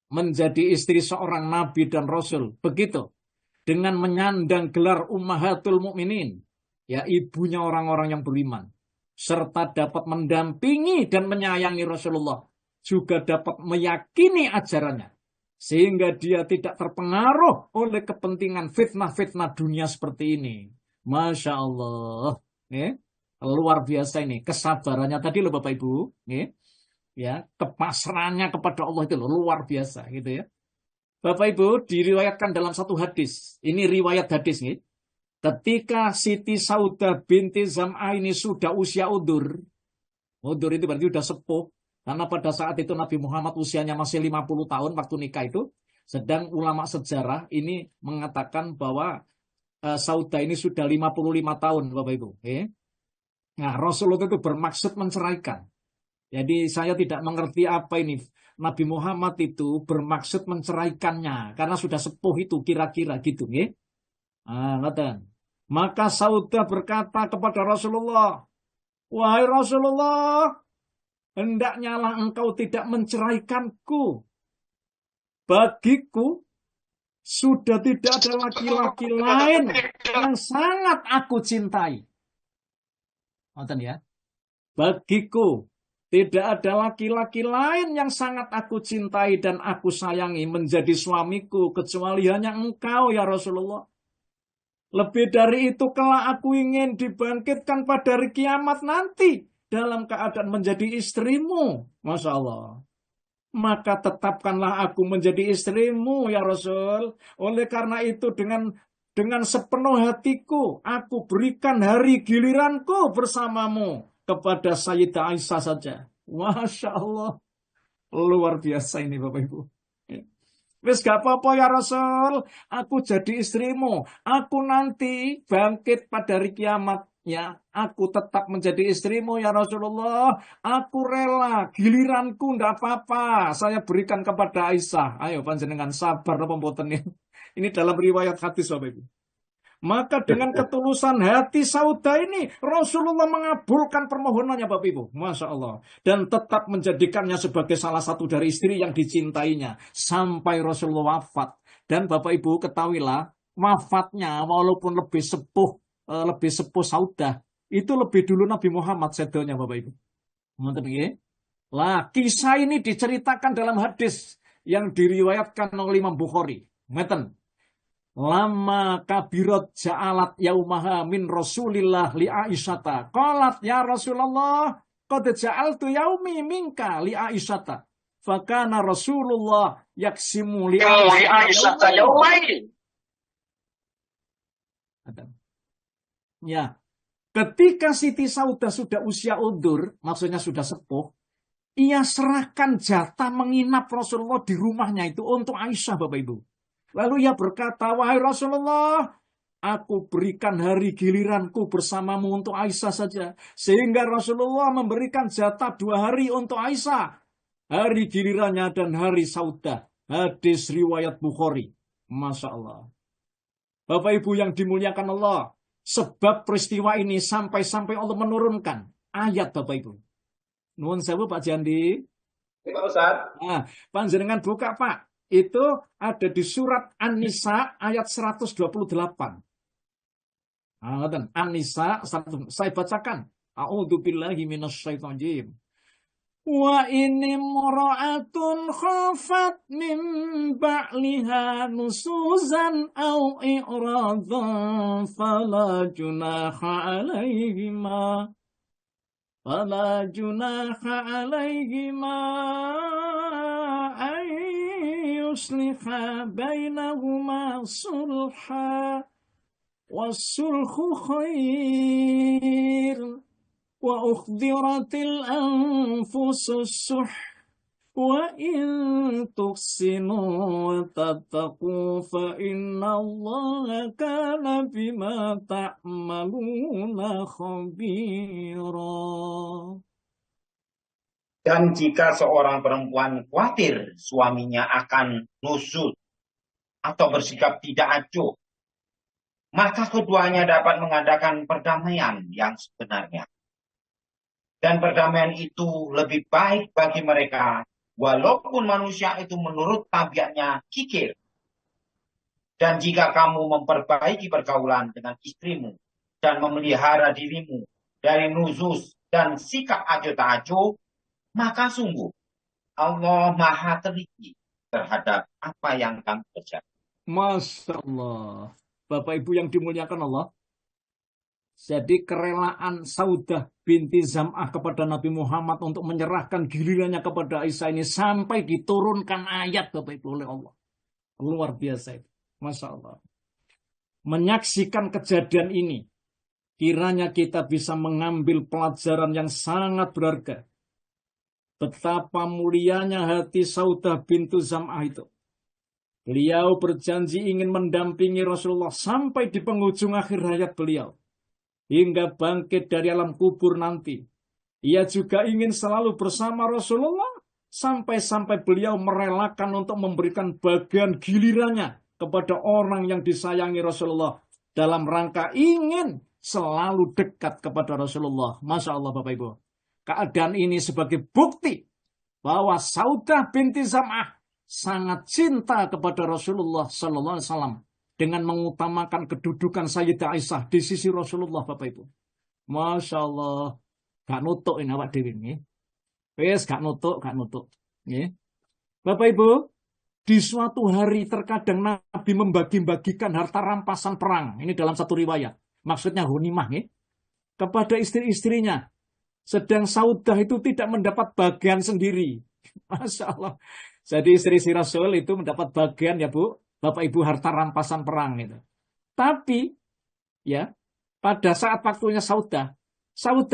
menjadi istri seorang Nabi dan Rasul. Begitu. Dengan menyandang gelar Ummahatul Mukminin. Ya, ibunya orang-orang yang beriman. Serta dapat mendampingi dan menyayangi Rasulullah. Juga dapat meyakini ajarannya. Sehingga dia tidak terpengaruh oleh kepentingan fitnah-fitnah dunia seperti ini. Masya Allah. Luar biasa ini. Kesabarannya tadi loh Bapak Ibu. Ya, kepasrahannya kepada Allah itu loh, luar biasa gitu ya. Bapak Ibu diriwayatkan dalam satu hadis. Ini riwayat hadis nih. Ketika Siti Saudah binti Zam'ah ini sudah usia udur. Udur itu berarti sudah sepuh. Karena pada saat itu Nabi Muhammad usianya masih 50 tahun waktu nikah itu. Sedang ulama sejarah ini mengatakan bahwa Saudah ini sudah 55 tahun Bapak Ibu. Nah Rasulullah itu bermaksud menceraikan. Jadi saya tidak mengerti apa ini. Nabi Muhammad itu bermaksud menceraikannya. Karena sudah sepuh itu kira-kira gitu. Maka Saudah berkata kepada Rasulullah. Wahai Rasulullah. Hendaknya lah engkau tidak menceraikanku. Bagiku. Sudah tidak ada laki-laki lain yang sangat aku cintai. Nonton ya. Bagiku tidak ada laki-laki lain yang sangat aku cintai dan aku sayangi menjadi suamiku kecuali hanya engkau ya Rasulullah. Lebih dari itu kelak aku ingin dibangkitkan pada hari kiamat nanti dalam keadaan menjadi istrimu. Masya Allah. Maka tetapkanlah aku menjadi istrimu ya Rasul. Oleh karena itu dengan sepenuh hatiku aku berikan hari giliranku bersamamu kepada Sayyidah Aisyah saja. Masya Allah. Luar biasa ini Bapak Ibu. Wis gak apa-apa ya Rasul. Aku jadi istrimu. Aku nanti bangkit pada hari kiamat. Ya, aku tetap menjadi istrimu ya Rasulullah. Aku rela, giliranku ndak apa-apa. Saya berikan kepada Aisyah. Ayo panjenengan sabar napa mboten ya. Ini dalam riwayat hadis Bapak Ibu. Maka dengan ketulusan hati Saudah ini Rasulullah mengabulkan permohonannya Bapak Ibu. Masya Allah. Dan tetap menjadikannya sebagai salah satu dari istri yang dicintainya. Sampai Rasulullah wafat. Dan Bapak Ibu ketahuilah wafatnya walaupun lebih sepuh Saudah, itu lebih dulu Nabi Muhammad sedonya Bapak Ibu. Lah, kisah ini diceritakan dalam hadis yang diriwayatkan oleh Imam Bukhari. Ngeten. Lama kabirat ja'alat yaumaha min Rasulillah li Aisyata. Qalat ya Rasulullah, qad ja'altu yaumi minka li Aisyata. Fakana Rasulullah yaksimu li Aisyata yaumain. Ya, ketika Siti Saudah sudah usia udur, maksudnya sudah sepuh, ia serahkan jatah menginap Rasulullah di rumahnya itu untuk Aisyah, Bapak Ibu. Lalu ia berkata, wahai Rasulullah, aku berikan hari giliranku bersamamu untuk Aisyah saja. Sehingga Rasulullah memberikan jatah 2 hari untuk Aisyah. Hari gilirannya dan hari Saudah. Hadis riwayat Bukhari. Masya Allah. Bapak Ibu yang dimuliakan Allah. Sebab peristiwa ini sampai-sampai Allah menurunkan ayat Bapak Ibu. Nuwun sewu Pak Jandi. Pak Ustaz. Nah, panjenengan buka Pak. itu ada di surat An-Nisa ayat 128. An-Nisa, saya bacakan. A'udzubillahi minasyaitonir rajim. Wa ini mura'atun khafat min ba'liha nusuzan au i'radan fala junaha alaihima ay yusliha bainahuma sulha wasulhu khair wa ukhdiratil anfusus suh wa in tuhsinu wa tattaqu fa innallaha kana bima ta'maluna khabira. Dan jika seorang perempuan khawatir suaminya akan nusuk atau bersikap tidak acuh, maka keduanya dapat mengadakan perdamaian yang sebenarnya. Dan perdamaian itu lebih baik bagi mereka, walaupun manusia itu menurut tabiatnya kikir. Dan jika kamu memperbaiki pergaulan dengan istrimu dan memelihara dirimu dari nuzus dan sikap acuh tak acuh, maka sungguh Allah Maha teliti terhadap apa yang kamu kerjakan. Masya Allah. Bapak Ibu yang dimuliakan Allah. Jadi kerelaan Saudah binti Zam'ah kepada Nabi Muhammad untuk menyerahkan gilirannya kepada Aisyah ini sampai diturunkan ayat Bapak Ibu oleh Allah. Luar biasa itu. Masya Allah. Menyaksikan kejadian ini, kiranya kita bisa mengambil pelajaran yang sangat berharga. Betapa mulianya hati Saudah binti Zam'ah itu. Beliau berjanji ingin mendampingi Rasulullah sampai di penghujung akhir hayat beliau. Hingga bangkit dari alam kubur nanti. Ia juga ingin selalu bersama Rasulullah. Sampai-sampai beliau merelakan untuk memberikan bagian gilirannya kepada orang yang disayangi Rasulullah. Dalam rangka ingin selalu dekat kepada Rasulullah. Masya Allah Bapak Ibu. Keadaan ini sebagai bukti bahwa Saudah binti Zam'ah sangat cinta kepada Rasulullah Sallallahu Alaihi Wasallam dengan mengutamakan kedudukan Sayyidah Aisyah di sisi Rasulullah Bapak Ibu. Masya Allah, gak nutuk ini awak dewi ini. Wes gak nutuk. Bapak Ibu, di suatu hari terkadang Nabi membagi-bagikan harta rampasan perang. Ini dalam satu riwayat. Maksudnya ghanimah kepada istri-istrinya. Sedang Saudah itu tidak mendapat bagian sendiri. Masya Allah. Jadi istri-istri Rasul itu mendapat bagian ya Bu, Bapak Ibu harta rampasan perang itu. Tapi ya pada saat waktunya Saudah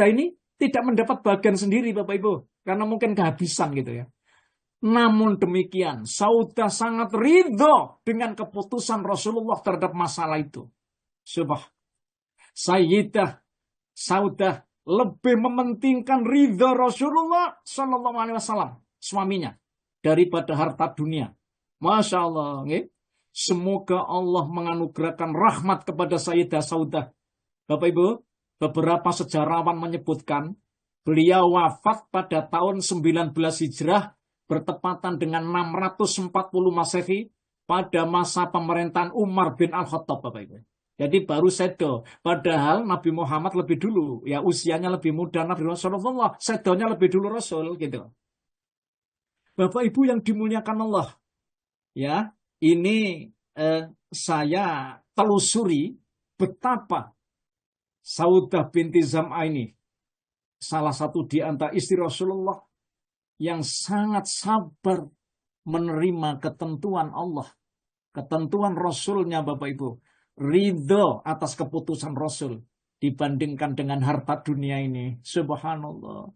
ini tidak mendapat bagian sendiri Bapak Ibu, karena mungkin kehabisan gitu ya. Namun demikian Saudah sangat ridho dengan keputusan Rasulullah terhadap masalah itu. Sayyidah Saudah lebih mementingkan ridho Rasulullah Sallallahu Alaihi Wasallam suaminya daripada harta dunia. Masya Allah. Semoga Allah menganugerahkan rahmat kepada Sayyidah Saudah. Bapak Ibu, beberapa sejarawan menyebutkan beliau wafat pada tahun 19 Hijrah bertepatan dengan 640 Masehi pada masa pemerintahan Umar bin Al-Khattab Bapak Ibu. Jadi baru sedo. Padahal Nabi Muhammad lebih dulu. Ya usianya lebih muda Nabi Rasulullah. Sedonya lebih dulu Rasul gitu. Bapak Ibu yang dimuliakan Allah, ya ini saya telusuri betapa Saudah binti Zam'ah ini salah satu di antara istri Rasulullah yang sangat sabar menerima ketentuan Allah, ketentuan Rasulnya Bapak Ibu, ridho atas keputusan Rasul dibandingkan dengan harta dunia ini. Subhanallah.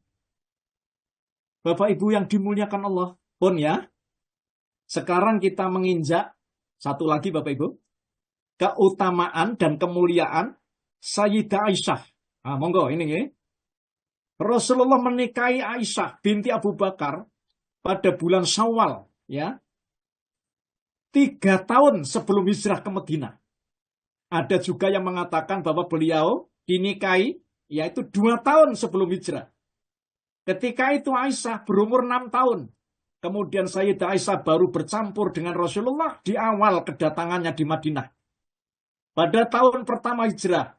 Bapak Ibu yang dimuliakan Allah pun ya. Sekarang kita menginjak satu lagi Bapak Ibu. Keutamaan dan kemuliaan Sayyidah Aisyah. Nah, monggo ini ya. Rasulullah menikahi Aisyah binti Abu Bakar pada bulan Syawal ya. 3 tahun sebelum hijrah ke Madinah. Ada juga yang mengatakan bahwa beliau dinikahi yaitu 2 tahun sebelum hijrah. Ketika itu Aisyah berumur 6 tahun. Kemudian Sayyidah Aisyah baru bercampur dengan Rasulullah di awal kedatangannya di Madinah. Pada tahun pertama hijrah.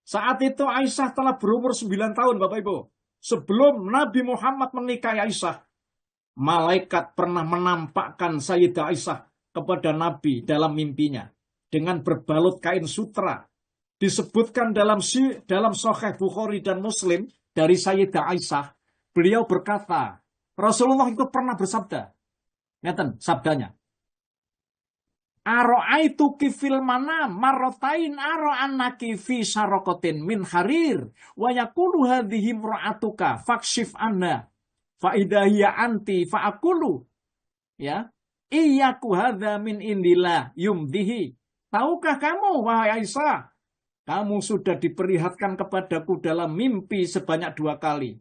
Saat itu Aisyah telah berumur 9 tahun, Bapak Ibu. Sebelum Nabi Muhammad menikahi Aisyah, malaikat pernah menampakkan Sayyidah Aisyah kepada Nabi dalam mimpinya dengan berbalut kain sutra. Disebutkan dalam Sahih Bukhari dan Muslim dari Sayyidah Aisyah, beliau berkata, Rasulullah itu pernah bersabda, ngeten sabdanya, Aro'aitu kifil mana marotain aro'annaki fi sarokotin min harir wa yakulu hadhihi mra'atuka fakshif anna fa idahiyya anti fa akulu ya iyyaku hadza min indillah yumdihi. Tahukah kamu wahai Aisyah, kamu sudah diperlihatkan kepadaku dalam mimpi sebanyak 2 kali.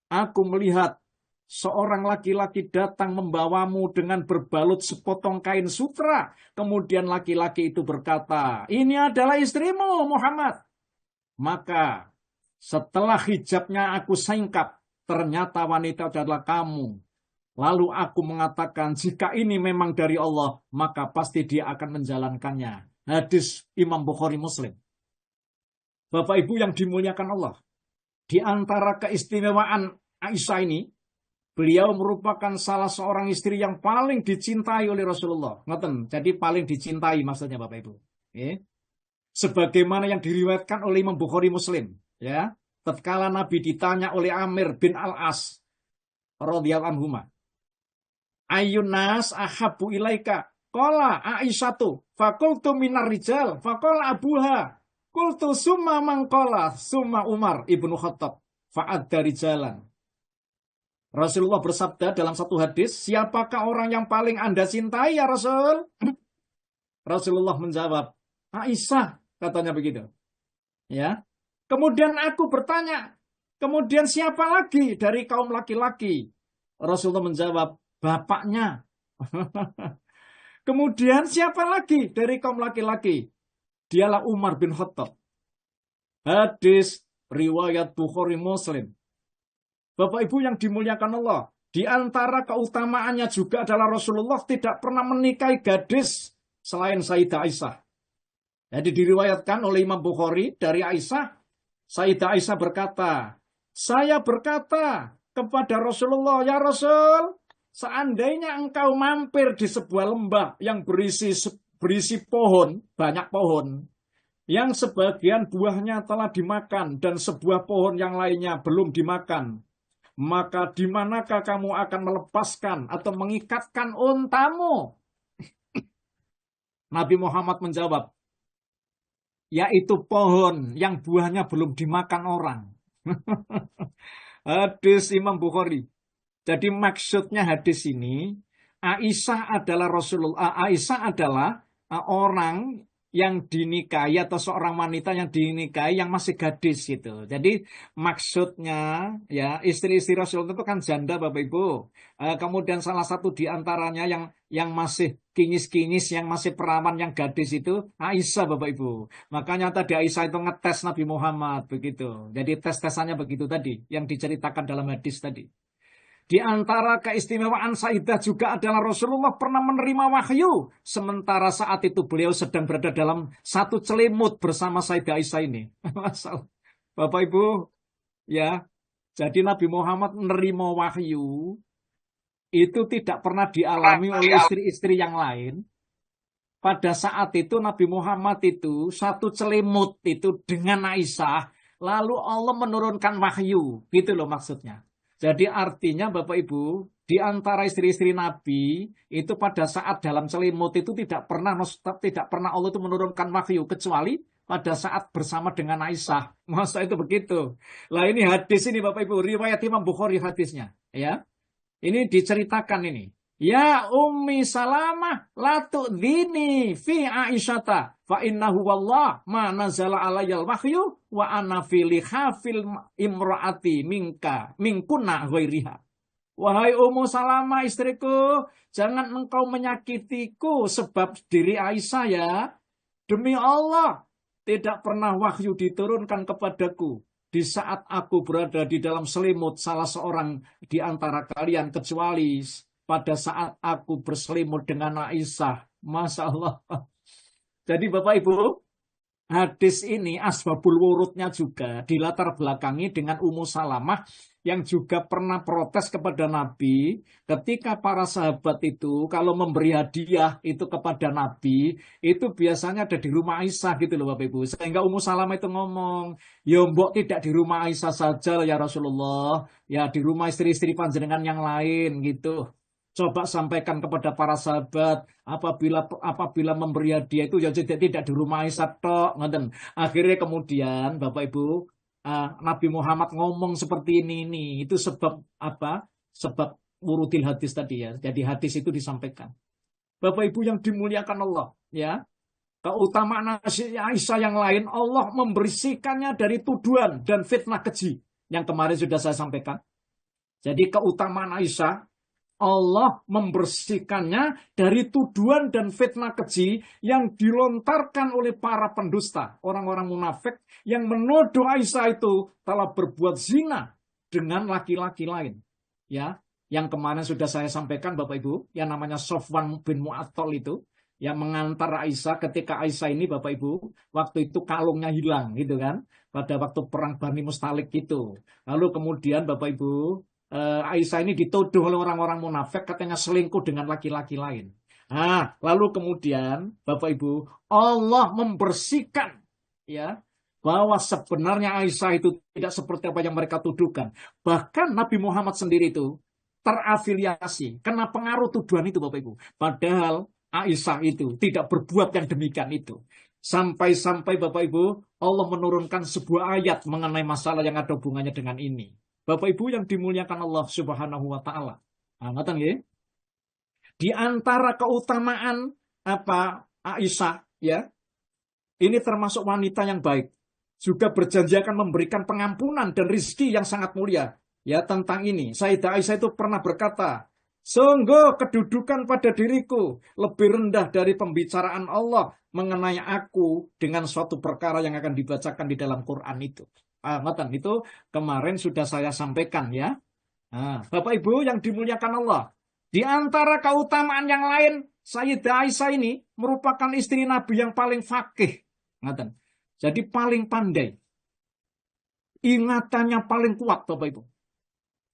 Aku melihat seorang laki-laki datang membawamu dengan berbalut sepotong kain sutra. Kemudian laki-laki itu berkata, ini adalah istrimu Muhammad. Maka setelah hijabnya aku singkap, ternyata wanita adalah kamu. Lalu aku mengatakan, jika ini memang dari Allah, maka pasti dia akan menjalankannya. Hadis Imam Bukhari Muslim. Bapak Ibu yang dimuliakan Allah, di antara keistimewaan Aisyah ini, beliau merupakan salah seorang istri yang paling dicintai oleh Rasulullah. Ngeten, jadi paling dicintai maksudnya Bapak Ibu. Sebagaimana yang diriwayatkan oleh Imam Bukhari Muslim. Ya, tatkala Nabi ditanya oleh Amir bin Al-As radhiyallahu anhuma, Ayyun nas ahabbu ilaika? Qala Aisyatu, faqultu minar rijal, faqala abuha. Qultu summa man qala, summa Umar ibnu Khattab, fa'adda rijalan. Rasulullah bersabda dalam satu hadis, siapakah orang yang paling Anda cintai ya Rasul? Rasulullah menjawab, Aisyah, katanya begitu. Ya. Kemudian aku bertanya, kemudian siapa lagi dari kaum laki-laki? Rasulullah menjawab, bapaknya. Kemudian siapa lagi dari kaum laki-laki? Dialah Umar bin Khattab. Hadis riwayat Bukhari Muslim. Bapak Ibu yang dimuliakan Allah, di antara keutamaannya juga adalah Rasulullah tidak pernah menikahi gadis selain Sayyidah Aisyah. Jadi diriwayatkan oleh Imam Bukhari dari Aisyah, Sayyidah Aisyah berkata, saya berkata kepada Rasulullah, ya Rasul, seandainya engkau mampir di sebuah lembah yang berisi pohon, banyak pohon, yang sebagian buahnya telah dimakan dan sebuah pohon yang lainnya belum dimakan, maka di manakah kamu akan melepaskan atau mengikatkan untamu? Nabi Muhammad menjawab, yaitu pohon yang buahnya belum dimakan orang. Hadis Imam Bukhari. Jadi maksudnya hadis ini, Aisyah adalah orang yang dinikahi atau seorang wanita yang dinikahi yang masih gadis gitu. Jadi maksudnya ya istri-istri Rasulullah itu kan janda Bapak Ibu. Kemudian salah satu di antaranya yang masih kinyis-kinyis, yang masih perawan, yang gadis itu Aisyah Bapak Ibu. Makanya tadi Aisyah itu ngetes Nabi Muhammad begitu. Jadi tes-tesannya begitu tadi yang diceritakan dalam hadis tadi. Di antara keistimewaan Sayyidah juga adalah Rasulullah pernah menerima wahyu. Sementara saat itu beliau sedang berada dalam satu celimut bersama Sayyidah Aisyah ini. Bapak Ibu, ya. Jadi Nabi Muhammad menerima wahyu itu tidak pernah dialami oleh istri-istri yang lain. Pada saat itu Nabi Muhammad itu satu celimut itu dengan Aisyah. Lalu Allah menurunkan wahyu. Gitu loh maksudnya. Jadi artinya Bapak Ibu, di antara istri-istri Nabi itu pada saat dalam selimut itu tidak pernah Allah itu menurunkan wahyu kecuali pada saat bersama dengan Aisyah. Masa itu begitu. Lah ini hadis ini Bapak Ibu, riwayat Imam Bukhari hadisnya, ya. Ini diceritakan ini. Ya Ummi Salamah la tu'dhini fi Aisyata fa innahu wallah ma nazala alayyal wahyu wa ana fi lihafil imraati minkunna ghairiha. Wahai Ummu Salamah istriku, jangan engkau menyakitiku sebab diri Aisyah ya. Demi Allah, tidak pernah wahyu diturunkan kepadaku di saat aku berada di dalam selimut salah seorang di antara kalian kecuali pada saat aku berselimut dengan Aisyah. Masya Allah. Jadi Bapak Ibu, hadis ini asbabul wurudnya juga dilatar belakangi dengan Ummu Salamah yang juga pernah protes kepada Nabi ketika para sahabat itu kalau memberi hadiah itu kepada Nabi itu biasanya ada di rumah Aisyah gitu loh Bapak Ibu. Sehingga Ummu Salamah itu ngomong, ya mbok tidak di rumah Aisyah saja ya Rasulullah, ya di rumah istri-istri panjenengan yang lain gitu. Coba sampaikan kepada para sahabat apabila memberi hadiah itu ya tidak di rumah Aisyah tok, ngoten. Akhirnya kemudian Bapak Ibu Nabi Muhammad ngomong seperti ini itu sebab apa? Sebab wurudil hadis tadi ya. Jadi hadis itu disampaikan. Bapak Ibu yang dimuliakan Allah, ya. Keutamaan Aisyah yang lain Allah membersihkannya dari tuduhan dan fitnah keji yang kemarin sudah saya sampaikan. Jadi keutamaan Aisyah Allah membersihkannya dari tuduhan dan fitnah keji yang dilontarkan oleh para pendusta, orang-orang munafik yang menuduh Aisyah itu telah berbuat zina dengan laki-laki lain. Ya, yang kemarin sudah saya sampaikan Bapak Ibu, yang namanya Sofwan bin Mu'attal itu, yang mengantar Aisyah ketika Aisyah ini Bapak Ibu, waktu itu kalungnya hilang gitu kan, pada waktu perang Bani Mustalik gitu. Lalu kemudian Bapak Ibu, Aisyah ini dituduh oleh orang-orang munafik katanya selingkuh dengan laki-laki lain. Nah, lalu kemudian Bapak Ibu, Allah membersihkan ya bahwa sebenarnya Aisyah itu tidak seperti apa yang mereka tuduhkan. Bahkan Nabi Muhammad sendiri itu terafiliasi kena pengaruh tuduhan itu Bapak Ibu. Padahal Aisyah itu tidak berbuat yang demikian itu. Sampai-sampai Bapak Ibu, Allah menurunkan sebuah ayat mengenai masalah yang ada hubungannya dengan ini. Bapak Ibu yang dimuliakan Allah Subhanahu wa taala. Nah, ngoten nggih. Di antara keutamaan Aisyah ya, ini termasuk wanita yang baik. Juga berjanji akan memberikan pengampunan dan rizki yang sangat mulia. Ya, tentang ini Sayyidah Aisyah itu pernah berkata, sungguh kedudukan pada diriku lebih rendah dari pembicaraan Allah mengenai aku dengan suatu perkara yang akan dibacakan di dalam Quran itu. Ngoten itu kemarin sudah saya sampaikan ya. Bapak Ibu yang dimuliakan Allah, di antara keutamaan yang lain, Sayyidah Aisyah ini merupakan istri Nabi yang paling fakih. Ngoten. Jadi paling pandai. Ingatannya paling kuat Bapak Ibu.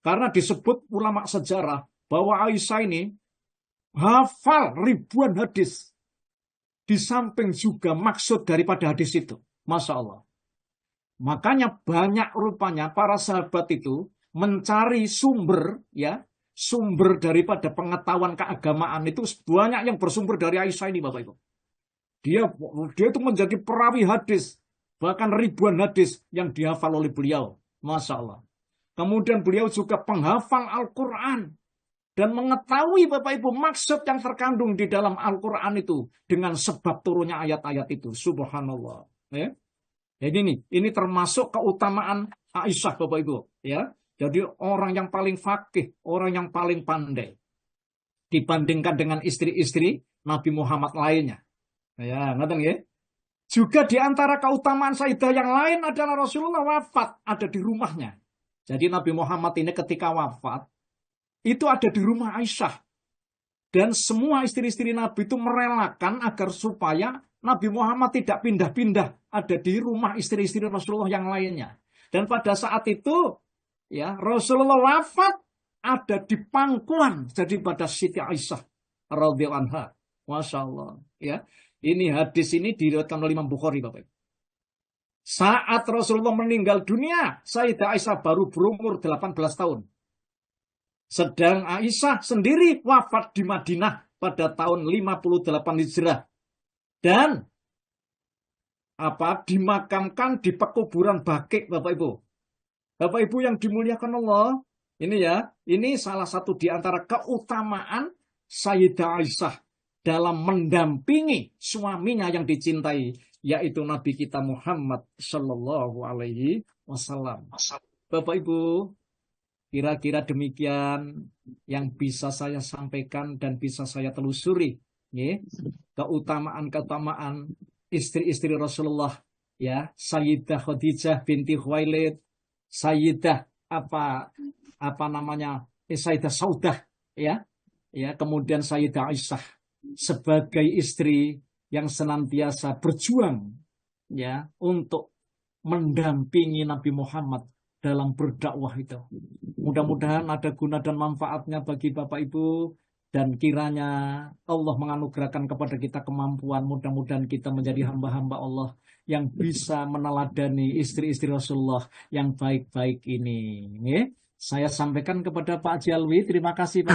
Karena disebut ulama sejarah bahwa Aisyah ini hafal ribuan hadis. Di samping juga maksud daripada hadis itu. Masya Allah. Makanya banyak rupanya para sahabat itu mencari sumber daripada pengetahuan keagamaan itu banyak yang bersumber dari Aisyah ini Bapak Ibu. Dia itu menjadi perawi hadis, bahkan ribuan hadis yang dihafal oleh beliau. Masya Allah. Kemudian beliau juga penghafal Al-Quran dan mengetahui Bapak Ibu maksud yang terkandung di dalam Al-Quran itu dengan sebab turunnya ayat-ayat itu. Subhanallah. Ya. Jadi ini termasuk keutamaan Aisyah Bapak Ibu, ya. Jadi orang yang paling fakih, orang yang paling pandai dibandingkan dengan istri-istri Nabi Muhammad lainnya. Ya, ngoten ya. Juga di antara keutamaan Sayyidah yang lain adalah Rasulullah wafat ada di rumahnya. Jadi Nabi Muhammad ini ketika wafat itu ada di rumah Aisyah. Dan semua istri-istri Nabi itu merelakan agar supaya Nabi Muhammad tidak pindah-pindah ada di rumah istri-istri Rasulullah yang lainnya. Dan pada saat itu ya Rasulullah wafat ada di pangkuan jadi pada Siti Aisyah radhiyallahu anha. Masya Allah ya. Ini hadis ini diriwayatkan oleh Imam Bukhari Bapak. Saat Rasulullah meninggal dunia, Sayyidah Aisyah baru berumur 18 tahun. Sedang Aisyah sendiri wafat di Madinah pada tahun 58 Hijrah. Dan dimakamkan di pekuburan Baqi Bapak Ibu. Bapak Ibu yang dimuliakan Allah, ini salah satu di antara keutamaan Sayyidah Aisyah dalam mendampingi suaminya yang dicintai, yaitu Nabi kita Muhammad Shallallahu Alaihi Wasallam. Bapak Ibu, kira-kira demikian yang bisa saya sampaikan dan bisa saya telusuri, ya, keutamaan-keutamaan istri-istri Rasulullah, ya, Sayyidah Khadijah binti Khuwailid, Sayyidah Sayyidah Saudah, ya, ya, kemudian Sayyidah Aisyah sebagai istri yang senantiasa berjuang ya untuk mendampingi Nabi Muhammad dalam berdakwah itu. Mudah-mudahan ada guna dan manfaatnya bagi Bapak Ibu, dan kiranya Allah menganugerahkan kepada kita kemampuan. Mudah-mudahan kita menjadi hamba-hamba Allah yang bisa meneladani istri-istri Rasulullah yang baik-baik ini. Saya sampaikan kepada Pak Haji Alwi, terima kasih Pak.